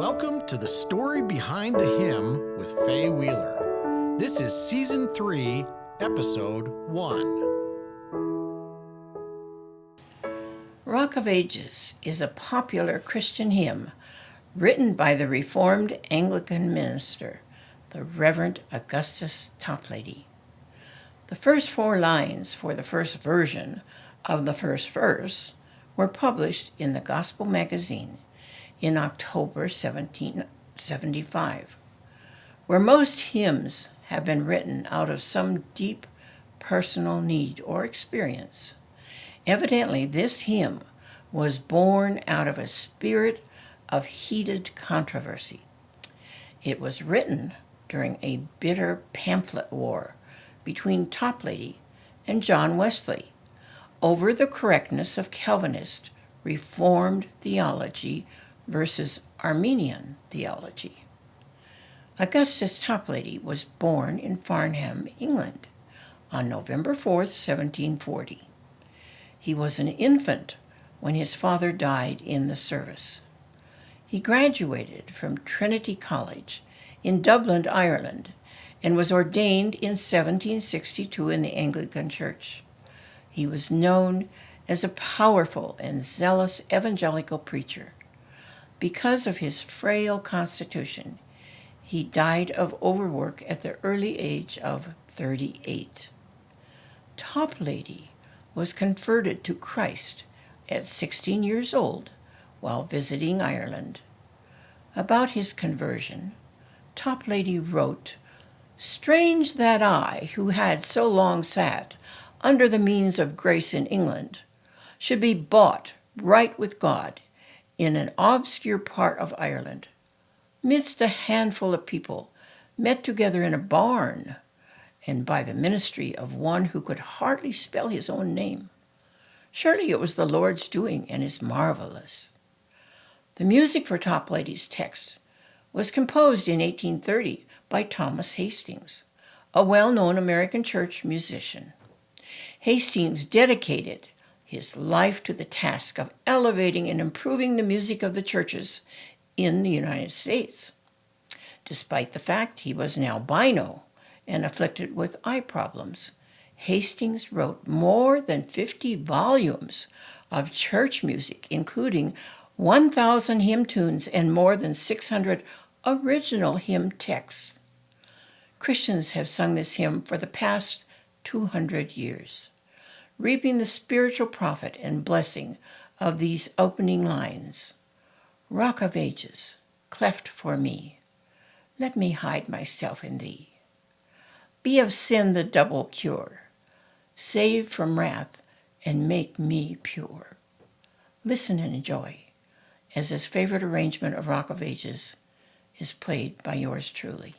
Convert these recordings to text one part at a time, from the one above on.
Welcome to the story behind the hymn with Faye Wheeler. This is Season 3, Episode 1. Rock of Ages is a popular Christian hymn written by the Reformed Anglican minister, the Reverend Augustus Toplady. The first 4 lines for the first version of the first verse were published in the Gospel magazine in October 1775. Where most hymns have been written out of some deep personal need or experience, evidently this hymn was born out of a spirit of heated controversy. It was written during a bitter pamphlet war between Toplady and John Wesley over the correctness of Calvinist Reformed theology versus Arminian theology. Augustus Toplady was born in Farnham, England, on November 4th, 1740. He was an infant when his father died in the service. He graduated from Trinity College in Dublin, Ireland, and was ordained in 1762 in the Anglican Church. He was known as a powerful and zealous evangelical preacher. Because of his frail constitution, he died of overwork at the early age of 38. Toplady was converted to Christ at 16 years old while visiting Ireland. About his conversion, Toplady wrote, "Strange that I, who had so long sat under the means of grace in England, should be bought right with God in an obscure part of Ireland, midst a handful of people met together in a barn, and by the ministry of one who could hardly spell his own name. Surely it was the Lord's doing and is marvelous." The music for Toplady's text was composed in 1830 by Thomas Hastings, a well-known American church musician. Hastings dedicated his life to the task of elevating and improving the music of the churches in the United States. Despite the fact he was an albino and afflicted with eye problems, Hastings wrote more than 50 volumes of church music, including 1,000 hymn tunes and more than 600 original hymn texts. Christians have sung this hymn for the past 200 years, reaping the spiritual profit and blessing of these opening lines. Rock of ages, cleft for me, let me hide myself in thee. Be of sin the double cure, save from wrath and make me pure. Listen and enjoy, as this favorite arrangement of Rock of Ages is played by yours truly.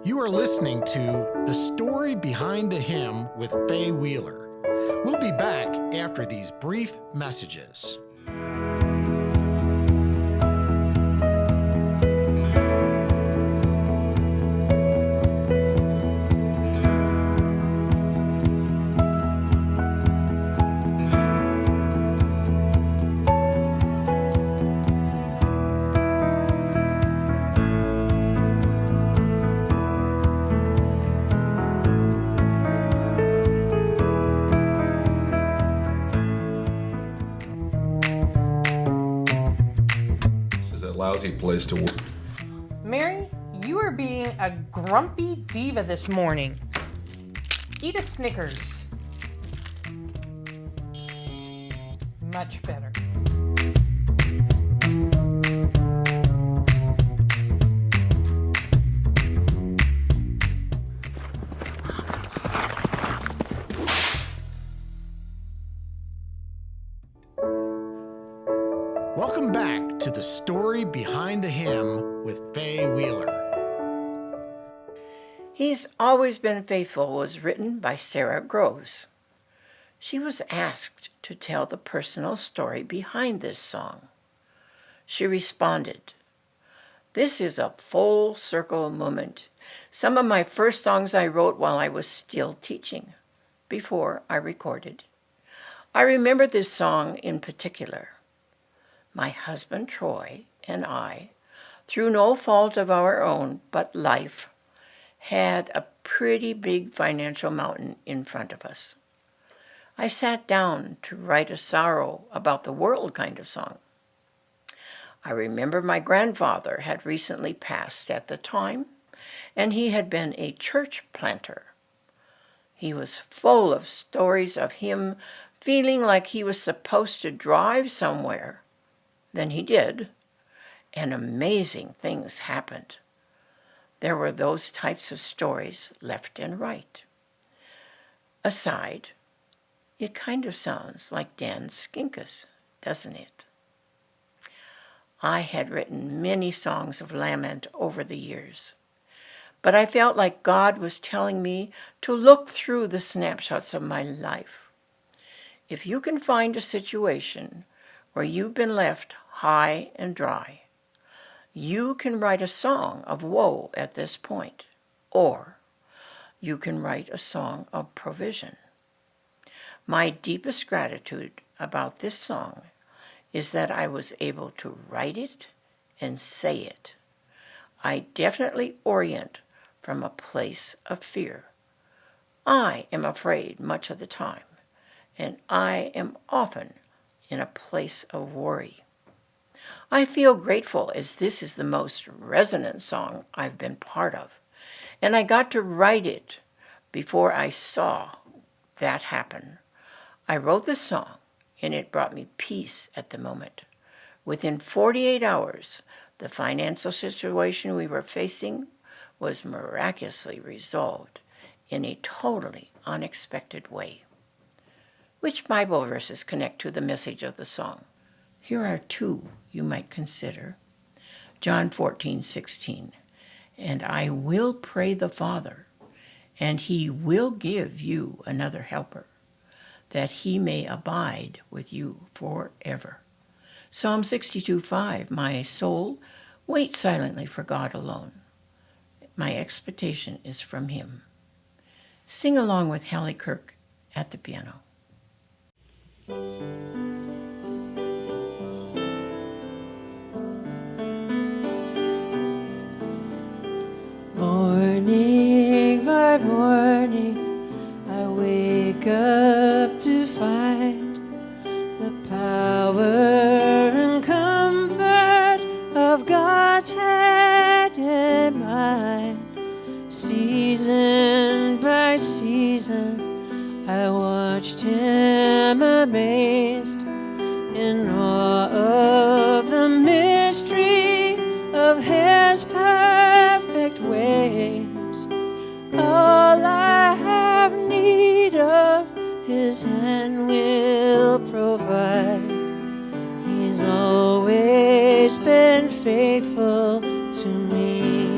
You are listening to The Story Behind the Hymn with Faye Wheeler. We'll be back after these brief messages. Lousy place to work. Mary, you are being a grumpy diva this morning. Eat a Snickers. Much better. Welcome back to The Story Behind the Hymn with Faye Wheeler. He's Always Been Faithful was written by Sarah Groves. She was asked to tell the personal story behind this song. She responded, "This is a full circle moment. Some of my first songs I wrote while I was still teaching, before I recorded. I remember this song in particular. My husband Troy and I, through no fault of our own but life, had a pretty big financial mountain in front of us. I sat down to write a sorrow about the world kind of song. I remember my grandfather had recently passed at the time, and he had been a church planter. He was full of stories of him feeling like he was supposed to drive somewhere. Then he did, and amazing things happened. There were those types of stories left and right. Aside, it kind of sounds like Dan Skinkus, doesn't it? I had written many songs of lament over the years, but I felt like God was telling me to look through the snapshots of my life. If you can find a situation where you've been left high and dry, you can write a song of woe at this point, or you can write a song of provision. My deepest gratitude about this song is that I was able to write it and say it. I definitely orient from a place of fear. I am afraid much of the time, and I am often in a place of worry. I feel grateful as this is the most resonant song I've been part of, and I got to write it before I saw that happen. I wrote the song, and it brought me peace at the moment. Within 48 hours, the financial situation we were facing was miraculously resolved in a totally unexpected way. Which Bible verses connect to the message of the song? Here are two you might consider. John 14:16, "And I will pray the Father, and he will give you another helper, that he may abide with you forever." Psalm 62:5, "My soul, wait silently for God alone. My expectation is from him." Sing along with Hallie Kirk at the piano. Morning by morning, I wake up to find the power and comfort of God's hand in mine. Season by season, I watched him amazed in awe of the mystery of his perfect ways. All I have need of, his hand will provide. He's always been faithful to me.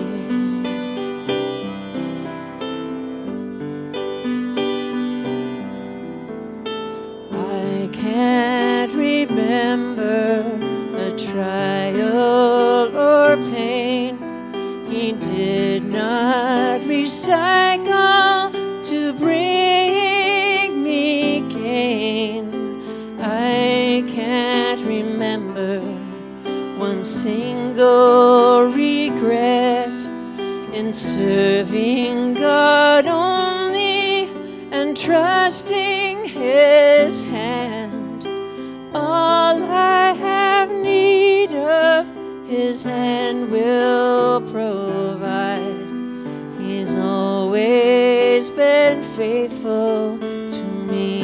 cycle to bring me gain. I can't remember one single regret in serving God only and trusting His hand. All I have need of, His hand will provide. He's always been faithful to me.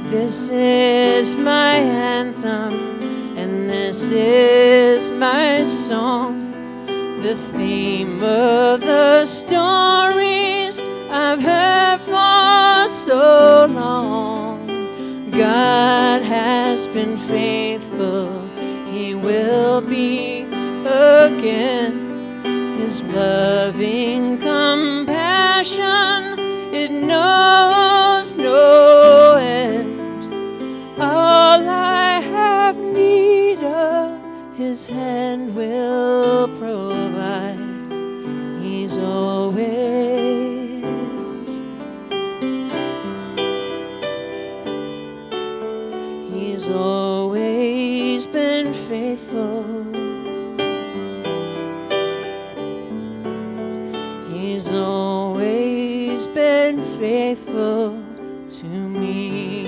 This is my anthem, and this is my song, the theme of the stories I've heard for so long. God has been faithful, He will be again. His loving compassion, it knows no end. All I have need of, His hand will provide. He's always been faithful. He's always been faithful to me.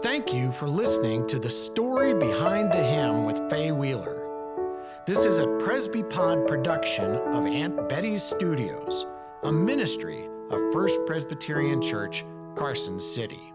Thank you for listening to The Story Behind the Hymn with Faye Wheeler. This is a Presbypod production of Aunt Betty's Studios, a ministry of First Presbyterian Church, Carson City.